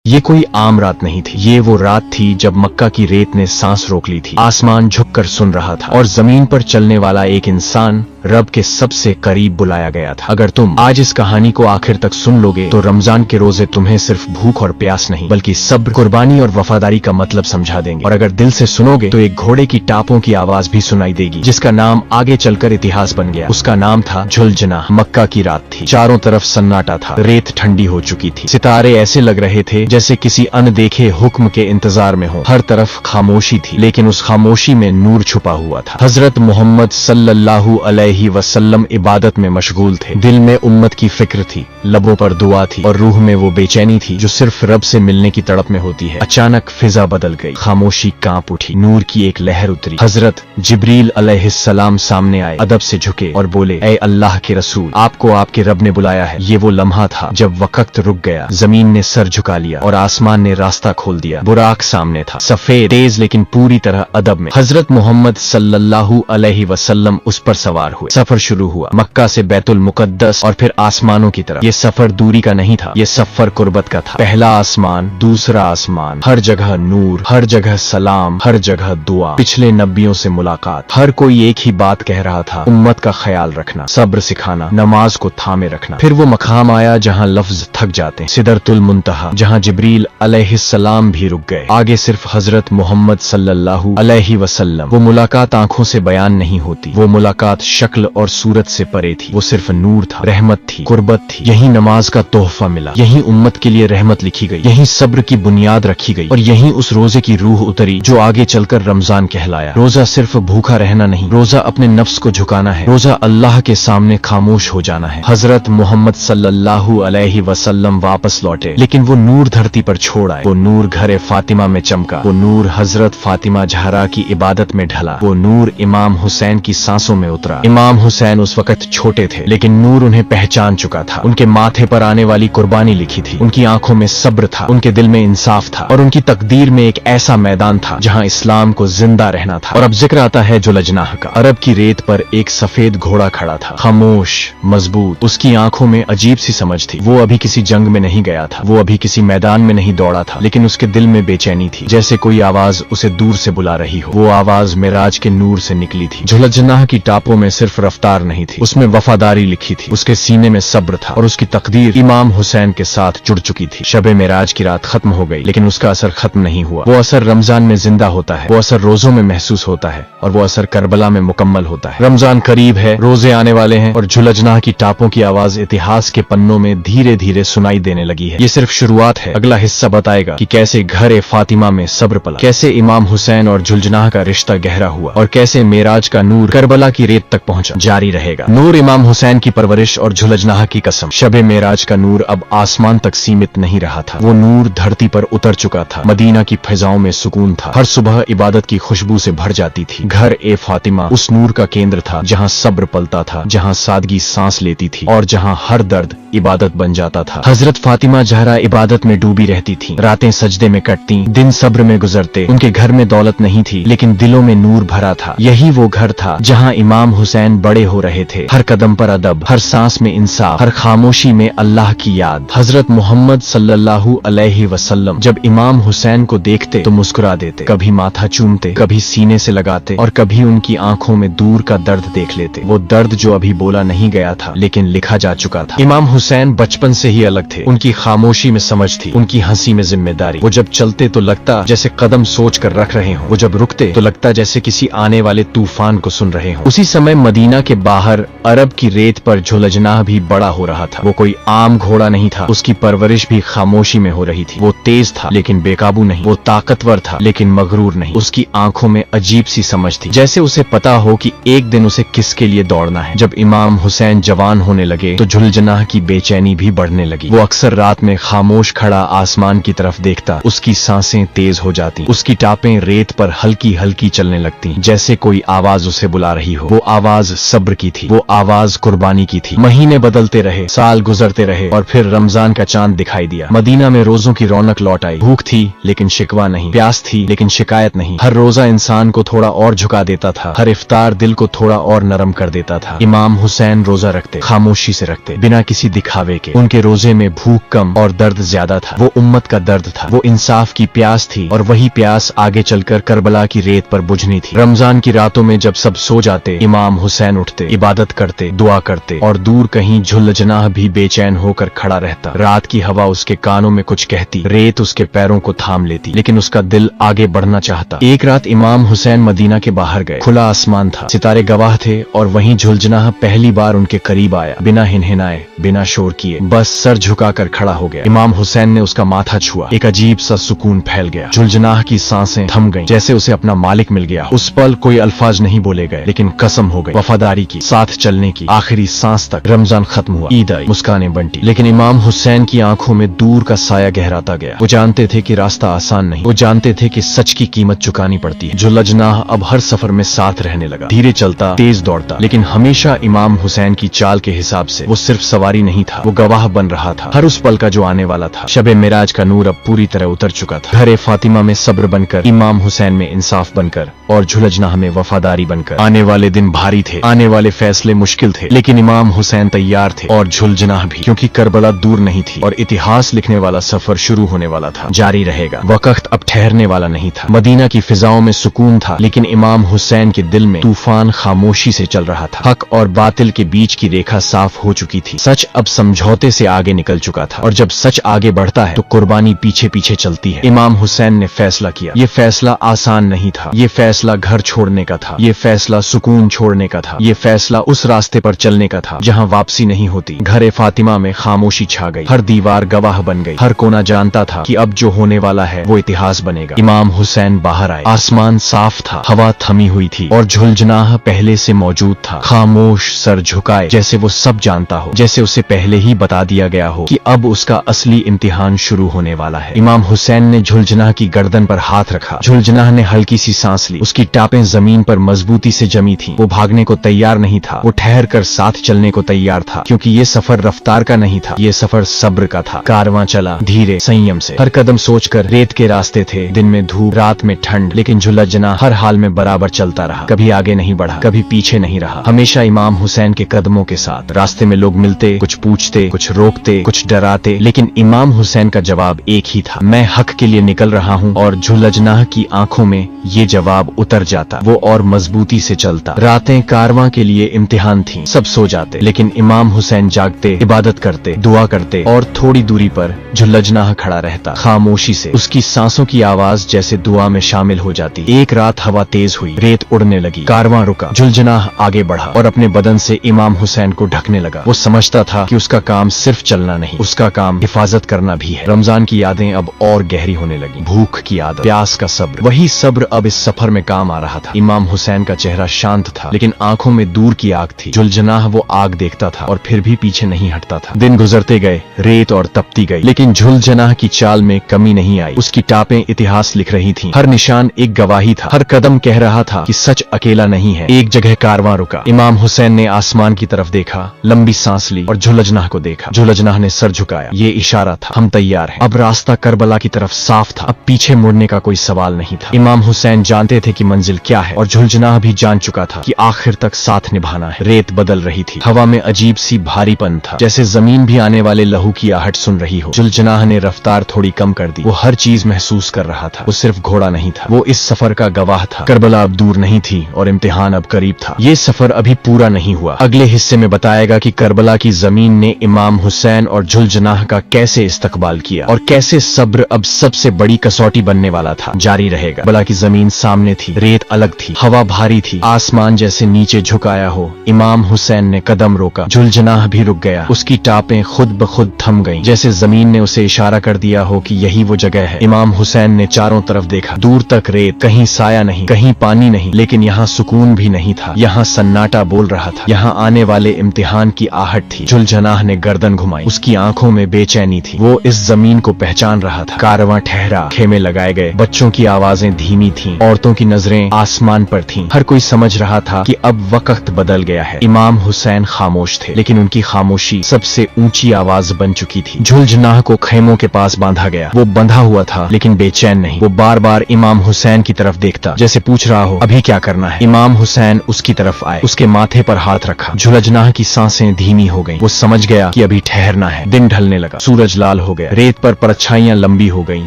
ये कोई आम रात नहीं थी, ये वो रात थी जब मक्का की रेत ने सांस रोक ली थी। आसमान झुककर सुन रहा था और जमीन पर चलने वाला एक इंसान रब के सबसे करीब बुलाया गया था। अगर तुम आज इस कहानी को आखिर तक सुन लोगे तो रमजान के रोजे तुम्हें सिर्फ भूख और प्यास नहीं बल्कि सब्र, कुर्बानी और वफादारी का मतलब समझा देंगे। और अगर दिल से सुनोगे तो एक घोड़े की टापों की आवाज भी सुनाई देगी, जिसका नाम आगे चलकर इतिहास बन गया। उसका नाम था झुलझना। मक्का की रात थी, चारों तरफ सन्नाटा था, रेत ठंडी हो चुकी थी, सितारे ऐसे लग रहे थे जैसे किसी अनदेखे हुक्म के इंतजार में हो। हर तरफ खामोशी थी, लेकिन उस खामोशी में नूर छुपा हुआ था। हजरत मोहम्मद सल्लल्लाहु अलैहि वसल्लम इबादत में मशगूल थे। दिल में उम्मत की फिक्र थी, लबों पर दुआ थी और रूह में वो बेचैनी थी जो सिर्फ रब से मिलने की तड़प में होती है। अचानक फिजा बदल गई, खामोशी कांप उठी, नूर की एक लहर उतरी। हजरत जिब्रील अलैहिस्सलाम सामने आए, अदब से झुके और बोले, ऐ अल्लाह के रसूल, आपको आपके रब ने बुलाया है। ये वो लम्हा था जब वक्त रुक गया, जमीन ने सर झुका लिया और आसमान ने रास्ता खोल दिया। बुराक सामने था, सफेद, तेज, लेकिन पूरी तरह अदब में। हजरत मोहम्मद सल्लल्लाहु अलैहि वसल्लम उस पर सवार हुए। सफर शुरू हुआ, मक्का से बैतुल मुकद्दस और फिर आसमानों की तरफ। ये सफर दूरी का नहीं था, ये सफर कुर्बत का था। पहला आसमान, दूसरा आसमान, हर जगह नूर, हर जगह सलाम, हर जगह दुआ, पिछले नबियों से मुलाकात। हर कोई एक ही बात कह रहा था, उम्मत का ख्याल रखना, सब्र सिखाना, नमाज को थामे रखना। फिर वो मकाम आया जहाँ लफ्ज थक जाते, सिदरतुल मुंतहा, जहाँ जिब्रील अलैहिस्सलाम भी रुक गए। आगे सिर्फ हजरत मोहम्मद सल्लल्लाहु अलैहि वसल्लम। वो मुलाकात आंखों से बयान नहीं होती, वो मुलाकात शक्ल और सूरत से परे थी। वो सिर्फ नूर था, रहमत थी, कुर्बत थी। यही नमाज का तोहफा मिला, यही उम्मत के लिए रहमत लिखी गई, यही सब्र की बुनियाद रखी गई और यही उस रोजे की रूह उतरी जो आगे चलकर रमजान कहलाया। रोजा सिर्फ भूखा रहना नहीं, रोजा अपने नफ्स को झुकाना है, रोजा अल्लाह के सामने खामोश हो जाना है। हजरत मोहम्मद सल्लल्लाहु अलैहि वसल्लम वापस लौटे, लेकिन वो नूर धरती पर छोड़ आए। वो नूर घरे फातिमा में चमका, वो नूर हजरत फातिमा जहरा की इबादत में ढला, वो नूर इमाम हुसैन की सांसों में उतरा। इमाम हुसैन उस वक्त छोटे थे, लेकिन नूर उन्हें पहचान चुका था। उनके माथे पर आने वाली कुर्बानी लिखी थी, उनकी आंखों में सब्र था, उनके दिल में इंसाफ था और उनकी तकदीर में एक ऐसा मैदान था जहां इस्लाम को जिंदा रहना था। और अब जिक्र आता है जुलजनाह का। अरब की रेत पर एक सफेद घोड़ा खड़ा था, खामोश, मजबूत। उसकी आंखों में अजीब सी समझ थी। वो अभी किसी जंग में नहीं गया था, वो अभी किसी मैदान में नहीं दौड़ा था, लेकिन उसके दिल में बेचैनी थी, जैसे कोई आवाज उसे दूर से बुला रही हो। वो आवाज मिराज के नूर से निकली थी। जुलजनाह की टापों में सिर्फ रफ्तार नहीं थी, उसमें वफादारी लिखी थी, उसके सीने में सब्र था और उसकी तकदीर इमाम हुसैन के साथ जुड़ चुकी थी। शबे मिराज की रात खत्म हो गई, लेकिन उसका असर खत्म नहीं हुआ। वो असर रमजान में जिंदा होता है, वो असर रोजों में महसूस होता है और वो असर करबला में मुकम्मल होता है। रमजान करीब है, रोजे आने वाले हैं और जुलजनाह की टापों की आवाज इतिहास के पन्नों में धीरे धीरे सुनाई देने लगी है। ये सिर्फ शुरुआत है, अगला हिस्सा बताएगा कि कैसे घरे फातिमा में सब्र पला, कैसे इमाम हुसैन और जुलजनाह का रिश्ता गहरा हुआ और कैसे मेराज का नूर करबला की रेत तक पहुंचा। जारी रहेगा। नूर इमाम हुसैन की परवरिश और जुलजनाह की कसम। शबे मेराज का नूर अब आसमान तक सीमित नहीं रहा था, वो नूर धरती पर उतर चुका था। मदीना की फिजाओं में सुकून था, हर सुबह इबादत की खुशबू से भर जाती थी। घर ए फातिमा उस नूर का केंद्र था जहाँ सब्र पलता था, जहाँ सादगी सांस लेती थी और जहाँ हर दर्द इबादत बन जाता था। हजरत फातिमा जहरा इबादत में डूबी रहती थी, रातें सजदे में कटती, दिन सब्र में गुजरते। उनके घर में दौलत नहीं थी, लेकिन दिलों में नूर भरा था। यही वो घर था जहाँ इमाम हुसैन बड़े हो रहे थे, हर कदम पर अदब, हर सांस में इंसाफ, हर खामोशी में अल्लाह की याद। हजरत मोहम्मद सल्लल्लाहु अलैहि वसल्लम जब इमाम हुसैन को देखते तो मुस्कुरा देते, कभी माथा चूमते, कभी सीने से लगाते और कभी उनकी आंखों में दूर का दर्द देख लेते, वो दर्द जो अभी बोला नहीं गया था लेकिन लिखा जा चुका था। इमाम हुसैन बचपन से ही अलग थे, उनकी खामोशी में समझ थी, उनकी हंसी में जिम्मेदारी। वो जब चलते तो लगता जैसे कदम सोच कर रख रहे हों, वो जब रुकते तो लगता जैसे किसी आने वाले तूफान को सुन रहे हों। उसी समय मदीना के बाहर अरब की रेत पर जुलजनाह भी बड़ा हो रहा था। वो कोई आम घोड़ा नहीं था, उसकी परवरिश भी खामोशी में हो रही थी। वो तेज था लेकिन बेकाबू नहीं, वो ताकतवर था लेकिन मगरूर नहीं। उसकी आंखों में अजीब सी समझ थी, जैसे उसे पता हो कि एक दिन उसे किसके लिए दौड़ना है। जब इमाम हुसैन जवान होने लगे तो जुलजनाह की बेचैनी भी बढ़ने लगी। वो अक्सर रात में खामोश खड़ा आसमान की तरफ देखता, उसकी सांसें तेज हो जाती, उसकी टापें रेत पर हल्की हल्की चलने लगती, जैसे कोई आवाज उसे बुला रही हो। वो आवाज आवाज सब्र की थी, वो आवाज कुर्बानी की थी। महीने बदलते रहे, साल गुजरते रहे और फिर रमजान का चांद दिखाई दिया। मदीना में रोजों की रौनक लौट आई। भूख थी लेकिन शिकवा नहीं, प्यास थी लेकिन शिकायत नहीं। हर रोजा इंसान को थोड़ा और झुका देता था, हर इफ्तार दिल को थोड़ा और नरम कर देता था। इमाम हुसैन रोजा रखते, खामोशी से रखते, बिना किसी दिखावे के। उनके रोजे में भूख कम और दर्द ज्यादा था। वो उम्मत का दर्द था, वो इंसाफ की प्यास थी और वही प्यास आगे चलकर करबला की रेत पर बुझनी थी। रमजान की रातों में जब सब सो जाते, इमाम हुसैन उठते, इबादत करते, दुआ करते और दूर कहीं झुल्लजनाह भी बेचैन होकर खड़ा रहता। रात की हवा उसके कानों में कुछ कहती, रेत उसके पैरों को थाम लेती, लेकिन उसका दिल आगे बढ़ना चाहता। एक रात इमाम हुसैन मदीना के बाहर गए। खुला आसमान था, सितारे गवाह थे और वहीं झुल्लजनाह पहली बार उनके करीब आया। बिना हिनहिनाए, बिना शोर किए, बस सर झुकाकर खड़ा हो गया। इमाम हुसैन ने उसका माथा छुआ। एक अजीब सा सुकून फैल गया। झुल्लजनाह की सांसें थम गईं, जैसे उसे अपना मालिक मिल गया। उस पल कोई अल्फाज नहीं बोले गए, लेकिन कसम हो गई वफादारी की, साथ चलने की, आखिरी सांस तक। रमजान खत्म हुआ, ईद आई, मुस्कानें बंटी, लेकिन इमाम हुसैन की आंखों में दूर का साया गहराता गया। वो जानते थे कि रास्ता आसान नहीं, वो जानते थे कि सच की कीमत चुकानी पड़ती है। झुल्लजनाह अब हर सफर में साथ रहने लगा, धीरे चलता, तेज दौड़ता, लेकिन हमेशा इमाम हुसैन की चाल के हिसाब से। वो सिर्फ सवारी नहीं था, वो गवाह बन रहा था हर उस पल का जो आने वाला था। शबे मिराज का नूर अब पूरी तरह उतर चुका था। घरे फातिमा में सब्र बनकर, इमाम हुसैन में इंसाफ बनकर और झुल्लजनाह में वफादारी बनकर। आने वाले दिन भारी थे, आने वाले फैसले मुश्किल थे, लेकिन इमाम हुसैन तैयार थे और झुल्लजनाह भी, क्योंकि करबला दूर नहीं थी और इतिहास लिखने वाला सफर शुरू होने वाला था, जारी रहेगा। वक्त अब ठहरने वाला नहीं था। मदीना की फिजाओं में सुकून था, लेकिन इमाम हुसैन के दिल में तूफान खामोशी से चल रहा था। हक और बातिल के बीच की रेखा साफ हो चुकी थी। सच अब समझौते से आगे निकल चुका था और जब सच आगे बढ़ता है तो कुर्बानी पीछे पीछे चलती है। इमाम हुसैन ने फैसला किया। ये फैसला आसान नहीं था, ये फैसला घर छोड़ने का था, ये फैसला सुकून छोड़ने का था, ये फैसला उस रास्ते पर चलने का था जहां वापसी नहीं होती। घरे फातिमा में खामोशी छा गई, हर दीवार गवाह बन गई, हर कोना जानता था कि अब जो होने वाला है वो इतिहास बनेगा। इमाम हुसैन बाहर आए। आसमान साफ था, हवा थमी हुई थी और झुल्लजनाह पहले से मौजूद था, खामोश, सर झुकाए, जैसे वो सब जानता हो, जैसे उसे पहले ही बता दिया गया हो कि अब उसका असली इम्तिहान शुरू होने वाला है। इमाम हुसैन ने झुल्लजनाह की गर्दन पर हाथ रखा। झुल्लजनाह ने हल्की सी सांस ली। उसकी टापें जमीन पर मजबूती से जमी थीं। वो भागने को तैयार नहीं था, वो ठहर कर साथ चलने को तैयार था, क्योंकि ये सफर रफ्तार का नहीं था, ये सफर सब्र का था। कारवां चला धीरे, संयम से, हर कदम सोचकर। रेत के रास्ते थे, दिन में धूप, रात में ठंड, लेकिन झुल्लजनाह हर हाल में बराबर चलता रहा, कभी आगे नहीं बढ़ा, कभी पीछे नहीं रहा, हमेशा इमाम हुसैन के कदमों के साथ। रास्ते में लोग मिलते, कुछ पूछते, कुछ रोकते, कुछ डराते, लेकिन इमाम हुसैन का जवाब एक ही था, मैं हक के लिए निकल रहा हूँ। और झुल्लजनाह की आंखों में ये जवाब उतर जाता, वो और मजबूती से चलता। रातें कारवां के लिए इम्तिहान थीं, सब सो जाते, लेकिन इमाम हुसैन जागते, इबादत करते, दुआ करते और थोड़ी दूरी पर झुल्लजनाह खड़ा रहता, खामोशी से। उसकी सांसों की आवाज जैसे दुआ में शामिल हो जाती। एक रात हवा तेज हुई, रेत उड़ने लगी, कारवां रुका, झुल्लजनाह आगे बढ़ा और अपने बदन से इमाम हुसैन को ढकने लगा। वो समझता था कि उसका काम सिर्फ चलना नहीं, उसका काम हिफाजत करना भी है। रमजान की यादें अब और गहरी होने लगी, भूख की आदत, प्यास का सब्र, वही सब्र अब इस सफर में काम आ रहा था। इमाम हुसैन का चेहरा शांत था, लेकिन आंखों में दूर की आग थी। झुल्लजनाह वो आग देखता था और फिर भी पीछे नहीं हटता था। दिन गुजरते गए, रेत और तपती गई, लेकिन झुल्लजनाह की चाल में कमी नहीं आई। उसकी टापें इतिहास लिख रही थीं, हर निशान एक गवाही था, हर कदम कह रहा था कि सच अकेला नहीं है। एक जगह कारवां रुका, इमाम हुसैन ने आसमान की तरफ देखा, लंबी सांस ली और झुल्लजनाह को देखा। झुल्लजनाह ने सर झुकाया, ये इशारा था, हम तैयार हैं। अब रास्ता करबला की तरफ साफ था, अब पीछे मुड़ने का कोई सवाल नहीं था। इमाम हुसैन जानते थे कि मंजिल क्या है और झुल्लजनाह भी जान चुका था कि आखिर तक साथ निभाना है। रेत बदल रही थी, हवा में अजीब सी भारीपन था, जैसे जमीन भी आने वाले लहू की आहट सुन रही हो। झुल्लजनाह ने रफ्तार थोड़ी कम कर दी। वो हर चीज महसूस कर रहा था, वो सिर्फ घोड़ा नहीं था, वो इस सफर का गवाह था। करबला अब दूर नहीं थी और इम्तिहान अब करीब था। ये सफर अभी पूरा नहीं हुआ। अगले हिस्से में बताएगा कि करबला की जमीन ने इमाम हुसैन और झुल्लजनाह का कैसे इस्तकबाल किया और कैसे सब्र अब सबसे बड़ी कसौटी बनने वाला था। जारी रहेगा। करबला की जमीन सामने थी, रेत अलग थी, हवा भारी थी, आसमान जैसे नीचे झुकाया हो। इमाम हुसैन ने कदम रोका, झुल्लजनाह भी रुक गया। उसकी टापें खुद ब खुद थम गईं, जैसे जमीन ने उसे इशारा कर दिया हो कि यही वो जगह है। इमाम हुसैन ने चारों तरफ देखा, दूर तक रेत, कहीं साया नहीं, कहीं पानी नहीं, लेकिन यहाँ सुकून भी नहीं था। यहाँ सन्नाटा बोल रहा था, यहाँ आने वाले इम्तिहान की आहट थी। झुल्लजनाह ने गर्दन घुमाई, उसकी आंखों में बेचैनी थी। वो इस जमीन को पहचान रहा था। कारवां ठहरा, खेमे लगाए गए, बच्चों की आवाजें धीमी थीं, औरतों की नजरें आसमान पर थीं। हर कोई समझ रहा था कि अब वक्त बदल गया है। इमाम हुसैन खामोश थे, लेकिन उनकी खामोशी सबसे ऊंची आवाज बन चुकी थी। झुलझुनाह को खैमों के पास बांधा गया। वो बंधा हुआ था, लेकिन बेचैन नहीं। वो बार बार इमाम हुसैन की तरफ देखता, जैसे पूछ रहा हो अभी क्या करना है। इमाम हुसैन उसकी तरफ आए, उसके माथे पर हाथ रखा। झुलझुनाह की सांसें धीमी हो गईं। वो समझ गया कि अभी ठहरना है। दिन ढलने लगा, सूरज लाल हो गया, रेत पर परछाइयां लंबी हो गईं।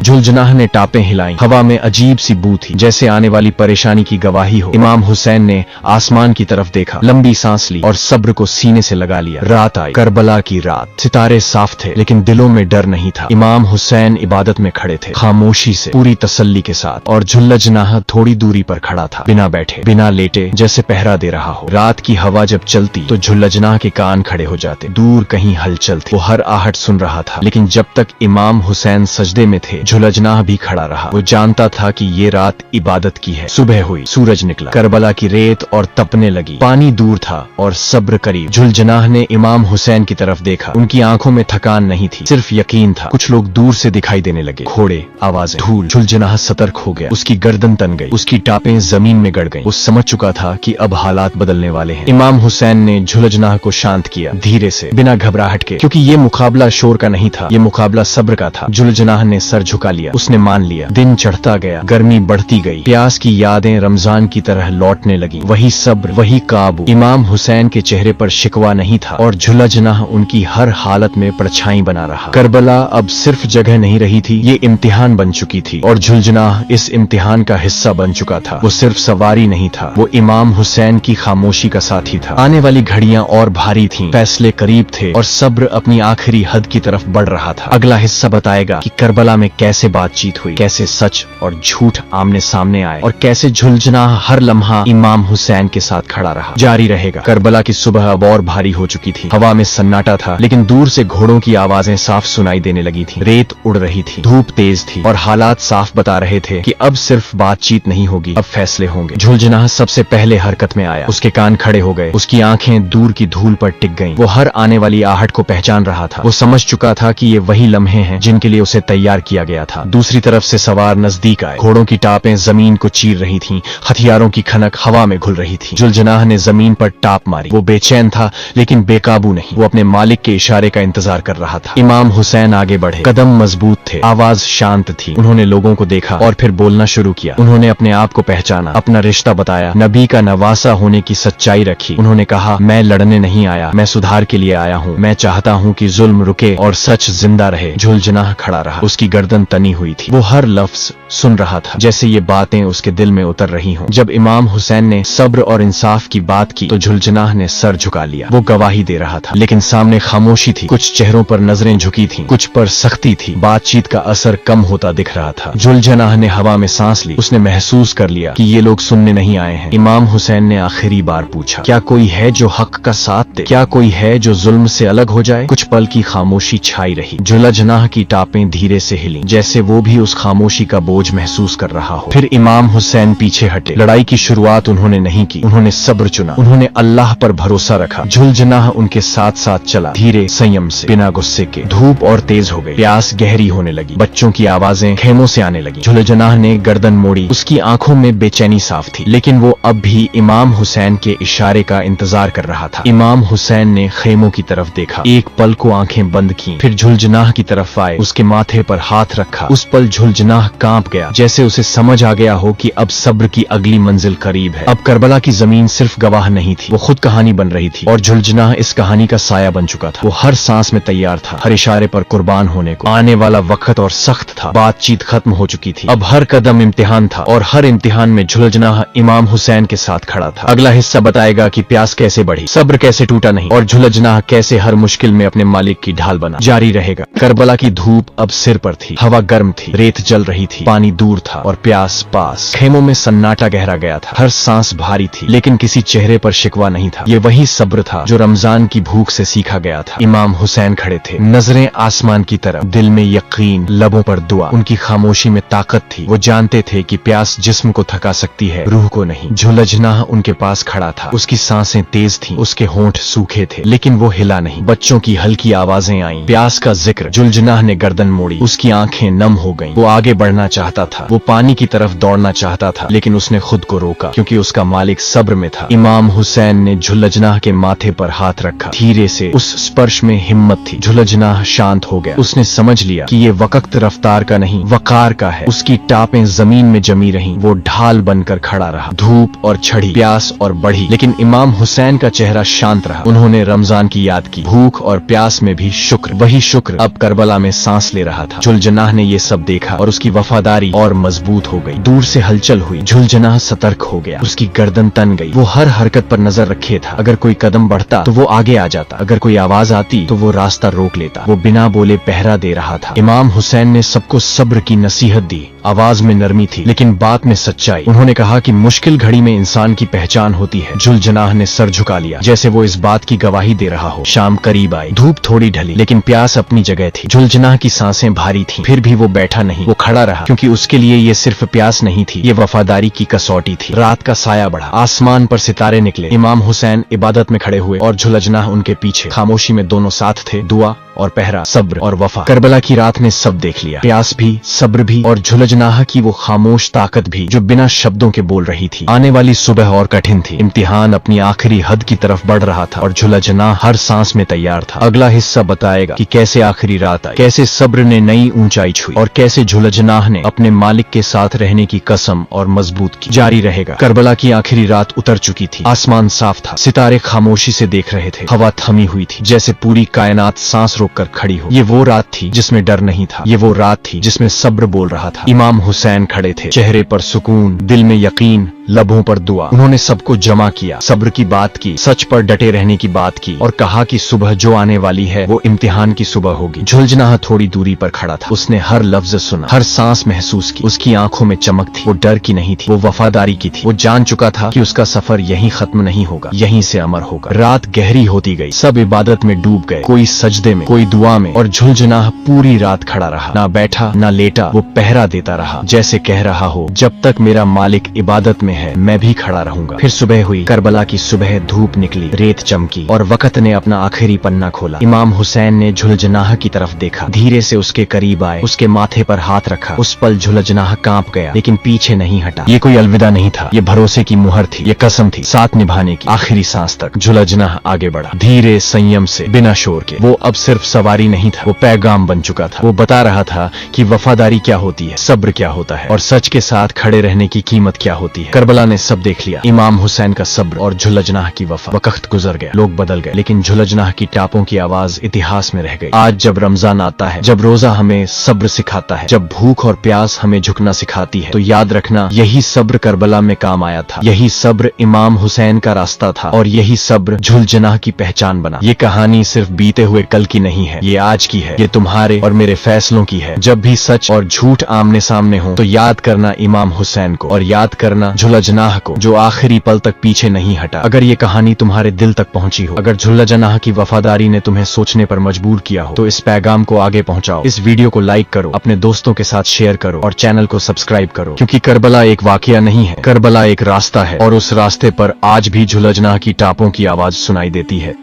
झुलझुनाह ने टापें हिलाई। हवा में अजीब सी बू थी, जैसे आने वाली परेशानी की गवाही हो। इमाम हुसैन ने आसमान की तरफ देखा, लंबी सांस ली और सब्र को सीने से लगा लिया। रात आई, करबला की रात। सितारे साफ थे, लेकिन दिलों में डर नहीं था। इमाम हुसैन इबादत में खड़े थे, खामोशी से, पूरी तसल्ली के साथ। और झुलझुनाह थोड़ी दूरी पर खड़ा था, बिना बैठे, बिना लेटे, जैसे पहरा दे रहा हो। रात की हवा जब चलती तो झुलझुनाह के कान खड़े हो जाते। दूर कहीं हलचल थी। वो हर आहट सुन रहा था, लेकिन जब तक इमाम हुसैन सजदे में थे, झुलझुनाह भी खड़ा रहा। वो जानता था कि ये रात इबादत की है। सुबह हुई, सूरज निकला, करबला की रेत और तपने लगी। पानी दूर था और सब्र करीब। झुलझुनाह ने इमाम हुसैन की तरफ देखा। उनकी आंखों में थकान नहीं थी, सिर्फ यकीन था। कुछ लोग दूर से दिखाई देने लगे, घोड़े, आवाजें, धूल। झुलझुनाह सतर्क हो गया। उसकी गर्दन तन गई, उसकी टापें जमीन में गड़ गईं। वो समझ चुका था कि अब हालात बदलने वाले हैं। इमाम हुसैन ने झुलझुनाह को शांत किया, धीरे से, बिना घबराहट के, क्योंकि ये मुकाबला शोर का नहीं था, ये मुकाबला सब्र का था। झुलझुनाह ने सर झुका लिया, उसने मान लिया। दिन चढ़ता गया, गर्मी बढ़ती गई, प्यास की यादें रमजान की तरह लौटने लगी। वही सब्र, वही काबू। इमाम हुसैन के चेहरे पर शिकवा नहीं था और झुलझुनाह उनकी हर हालत में परछाई बना रहा। करबला अब सिर्फ जगह नहीं रही थी, ये इम्तिहान बन चुकी थी और झुलझुनाह इस इम्तिहान का हिस्सा बन चुका था। वो सिर्फ सवारी नहीं था, वो इमाम हुसैन की खामोशी का साथी था। आने वाली घड़ियां और भारी थीं, फैसले करीब थे और सब्र अपनी आखिरी हद की तरफ बढ़ रहा था। अगला हिस्सा बताएगा कि करबला में कैसे बातचीत हुई, कैसे सच और झूठ आमने सामने आए और कैसे झुलझुनाह हर लम्हा इमाम हुसैन के साथ खड़ा रहा। जारी रहेगा। करबला की सुबह अब और भारी हो चुकी थी। हवा में सन्नाटा था, लेकिन दूर से घोड़ों की आवाजें साफ सुनाई देने लगी थी। रेत उड़ रही थी, धूप तेज थी और हालात साफ बता रहे थे कि अब सिर्फ बातचीत नहीं होगी, अब फैसले होंगे। झुलझुनाह सबसे पहले हरकत में आया। उसके कान खड़े हो गए, उसकी आंखें दूर की धूल पर टिक गईं। वो हर आने वाली आहट को पहचान रहा था। वो समझ चुका था कि ये वही लम्हे हैं जिनके लिए उसे तैयार किया गया था। दूसरी तरफ से सवार नजदीक आए। घोड़ों की टापें जमीन को चीर रही थीं, हथियारों की खनक हवा में घुल रही थी। झुलझुनाह ने जमीन पर टाप मारी। वो बेचैन था, लेकिन बेकाबू नहीं। वो अपने मालिक के इशारे का इंतजार कर रहा था। इमाम हुसैन आगे बढ़े, कदम मजबूत थे, आवाज शांत थी। उन्होंने लोगों को देखा और फिर बोलना शुरू किया। उन्होंने अपने आप को पहचाना, अपना रिश्ता बताया, नबी का नवासा होने की सच्चाई रखी। उन्होंने कहा, मैं लड़ने नहीं आया, मैं सुधार के लिए आया हूँ। मैं चाहता हूँ कि जुल्म रुके और सच जिंदा रहे। झुलझुनाह खड़ा रहा, उसकी गर्दन तनी हुई थी। वो हर लफ्ज सुन रहा था, जैसे ये बातें उसके दिल में उतर रही हों। जब इमाम हुसैन ने सब्र और इंसाफ की बात की तो झुलझुनाह ने सर झुका लिया। वो गवाही दे रहा था, लेकिन सामने खामोशी थी। कुछ चेहरों पर नजरें झुकी थीं, कुछ पर सख्ती थी। बातचीत का असर कम होता दिख रहा था। झुलझुनाह ने हवा में सांस ली। उसने महसूस कर लिया कि ये लोग सुनने नहीं आए हैं। इमाम हुसैन ने आखिरी बार पूछा, क्या कोई है जो हक का साथ दे? क्या कोई है जो जुल्म से अलग हो जाए? कुछ पल की खामोशी छाई रही। झुलझुनाह की टापें धीरे से हिली, जैसे वो भी उस खामोशी का बोझ महसूस कर रहा हो। फिर इमाम हुसैन पीछे हटे। लड़ाई की शुरुआत उन्होंने नहीं की, उन्होंने सब्र चुना, उन्होंने अल्लाह पर भरोसा रखा। झुलझुनाह उनके साथ साथ चला, धीरे, संयम से, बिना गुस्से के। धूप और तेज हो गई, प्यास गहरी होने लगी, बच्चों की आवाजें खेमों से आने लगी। झुलझुनाह ने गर्दन मोड़ी, उसकी आंखों में बेचैनी साफ थी, लेकिन वो अब भी इमाम हुसैन के इशारे का इंतजार कर रहा था। इमाम हुसैन ने खेमों की तरफ देखा, एक पल को आंखें बंद की, फिर झुलझुनाह की तरफ आए, उसके माथे पर हाथ रखा। उस पल झुलझुनाह कांप गया, जैसे उसे समझ आ गया हो कि अब सब्र की अगली मंजिल करीब है। अब करबला की जमीन सिर्फ गवाह नहीं थी, वो खुद कहानी बन रही थी और झुलझुनाह इस कहानी का साया बन चुका था। वो हर सांस में तैयार था, हर इशारे पर कुर्बान होने को। आने वाला वक्त और सख्त था, बातचीत खत्म हो चुकी थी। अब हर कदम इम्तिहान था और हर इम्तिहान में झुलझुनाह इमाम हुसैन के साथ खड़ा था। अगला हिस्सा बताएगा कि प्यास कैसे बढ़ी, सब्र कैसे टूटा नहीं और झुलझुनाह कैसे हर मुश्किल में अपने मालिक की ढाल बना। जारी रहेगा। करबला की धूप अब सिर पर थी, हवा गर्म थी, रेत जल रही थी, पानी दूर था और प्यास पास। खेमों में सन्नाटा गहरा गया था, हर सांस भारी थी, लेकिन किसी चेहरे पर शिकवा नहीं था। ये वही सब्र था जो रमजान की भूख से सीखा गया था। इमाम हुसैन खड़े थे, नजरें आसमान की तरफ, दिल में यकीन, लबों पर दुआ। उनकी खामोशी में ताकत थी। वो जानते थे कि प्यास जिस्म को थका सकती है, रूह को नहीं। झुलझुनाह उनके पास खड़ा था, उसकी सांसें तेज थीं, उसके होंठ सूखे थे, लेकिन वो हिला नहीं। बच्चों की हल्की आवाजें आईं, प्यास का जिक्र। झुलझुनाह ने गर्दन मोड़ी, उसकी आंखें नम हो गईं। वो आगे बढ़ना चाहता चाहता था, वो पानी की तरफ दौड़ना चाहता था, लेकिन उसने खुद को रोका क्योंकि उसका मालिक सब्र में था। इमाम हुसैन ने झुलझनाह के माथे पर हाथ रखा। धीरे से उस स्पर्श में हिम्मत थी। झुलझनाह शांत हो गया। उसने समझ लिया कि ये वक्त रफ्तार का नहीं, वकार का है। उसकी टापें जमीन में जमी रहीं। वो ढाल बनकर खड़ा रहा। धूप और छड़ी, प्यास और बढ़ी, लेकिन इमाम हुसैन का चेहरा शांत रहा। उन्होंने रमजान की याद की, भूख और प्यास में भी शुक्र। वही शुक्र अब करबला में सांस ले रहा था। झुलझनाह ने ये सब देखा और उसकी वफादारी और मजबूत हो गई। दूर से हलचल हुई। झुलझनाह सतर्क हो गया। उसकी गर्दन तन गई। वो हर हरकत पर नजर रखे था। अगर कोई कदम बढ़ता तो वो आगे आ जाता, अगर कोई आवाज आती तो वो रास्ता रोक लेता। वो बिना बोले पहरा दे रहा था। इमाम हुसैन ने सबको सब्र की नसीहत दी। आवाज में नरमी थी लेकिन बात में सच्चाई। उन्होंने कहा कि मुश्किल घड़ी में इंसान की पहचान होती है। झुलझनाह ने सर झुका लिया, जैसे वो इस बात की गवाही दे रहा हो। शाम करीब आई। धूप थोड़ी ढली, लेकिन प्यास अपनी जगह थी। झुलझनाह की सांसें भारी थीं, फिर भी वो बैठा नहीं, वो खड़ा रहा, क्योंकि उसके लिए ये सिर्फ प्यास नहीं थी, ये वफादारी की कसौटी थी। रात का साया बढ़ा, आसमान पर सितारे निकले। इमाम हुसैन इबादत में खड़े हुए और झुलझनाह उनके पीछे। खामोशी में दोनों साथ थे, दुआ और पहरा, सब्र और वफा। करबला की रात ने सब देख लिया, प्यास भी, सब्र भी, और झुलझनाह की वो खामोश ताकत भी जो बिना शब्दों के बोल रही थी। आने वाली सुबह और कठिन थी। इम्तिहान अपनी आखिरी हद की तरफ बढ़ रहा था और झुलझनाह हर सांस में तैयार था। अगला हिस्सा बताएगा कि कैसे आखिरी रात आई, कैसे सब्र ने नई ऊंचाई छुई और कैसे झुलझनाह ने अपने मालिक के साथ रहने की कसम और मजबूत की। जारी रहेगा। करबला की आखिरी रात उतर चुकी थी। आसमान साफ था, सितारे खामोशी से देख रहे थे। हवा थमी हुई थी, जैसे पूरी कायनात सांस कर खड़ी हो। ये वो रात थी जिसमें डर नहीं था। ये वो रात थी जिसमें सब्र बोल रहा था। इमाम हुसैन खड़े थे, चेहरे पर सुकून, दिल में यकीन, लबों पर दुआ। उन्होंने सबको जमा किया, सब्र की बात की, सच पर डटे रहने की बात की, और कहा कि सुबह जो आने वाली है वो इम्तिहान की सुबह होगी। झुलझनाह थोड़ी दूरी पर खड़ा था। उसने हर लफ्ज सुना, हर सांस महसूस की। उसकी आंखों में चमक थी। वो डर की नहीं थी, वो वफादारी की थी। वो जान चुका था कि उसका सफर यहीं खत्म नहीं होगा, यहीं से अमर होगा। रात गहरी होती गई। सब इबादत में डूब गए, कोई सजदे में, कोई दुआ में, और झुलझनाह पूरी रात खड़ा रहा। ना बैठा ना लेटा, वो पहरा देता रहा, जैसे कह रहा हो, जब तक मेरा मालिक इबादत में है मैं भी खड़ा रहूंगा। फिर सुबह हुई। करबला की सुबह, धूप निकली, रेत चमकी और वक्त ने अपना आखिरी पन्ना खोला। इमाम हुसैन ने झुलझनाह की तरफ देखा, धीरे से उसके करीब आए, उसके माथे पर हाथ रखा। उस पल झुलझनाह कांप गया, लेकिन पीछे नहीं हटा। ये कोई अलविदा नहीं था, ये भरोसे की मुहर थी, ये कसम थी, साथ निभाने की। आखिरी सांस तक झुलझनाह आगे बढ़ा, धीरे, संयम से, बिना शोर के। वो अब सिर्फ सवारी नहीं था, वो पैगाम बन चुका था। वो बता रहा था कि वफादारी क्या होती है, सब्र क्या होता है, और सच के साथ खड़े रहने की कीमत क्या होती है। करबला ने सब देख लिया, इमाम हुसैन का सब्र और झुलझनाह की वफा। वक्त गुजर गया, लोग बदल गए, लेकिन झुलझनाह की टापों की आवाज इतिहास में रह गई। आज जब रमजान आता है, जब रोजा हमें सब्र सिखाता है, जब भूख और प्यास हमें झुकना सिखाती है, तो याद रखना, यही सब्र करबला में काम आया था, यही सब्र इमाम हुसैन का रास्ता था, और यही सब्र झुलझनाह की पहचान बना। ये कहानी सिर्फ बीते हुए कल की नहीं है, ये आज की है, ये तुम्हारे और मेरे फैसलों की है। जब भी सच और झूठ आमने सामने हो, तो याद करना इमाम हुसैन को, और याद करना झुलझनाह को, जो आखिरी पल तक पीछे नहीं हटा। अगर ये कहानी तुम्हारे दिल तक पहुंची हो, अगर झुलझनाह की वफादारी ने तुम्हें सोचने पर मजबूर किया हो, तो इस पैगाम को आगे पहुंचाओ। इस वीडियो को लाइक करो, अपने दोस्तों के साथ शेयर करो, और चैनल को सब्सक्राइब करो, क्योंकि करबला एक वाकया नहीं है, करबला एक रास्ता है, और उस रास्ते पर आज भी झुलझनाह की टापों की आवाज सुनाई देती है।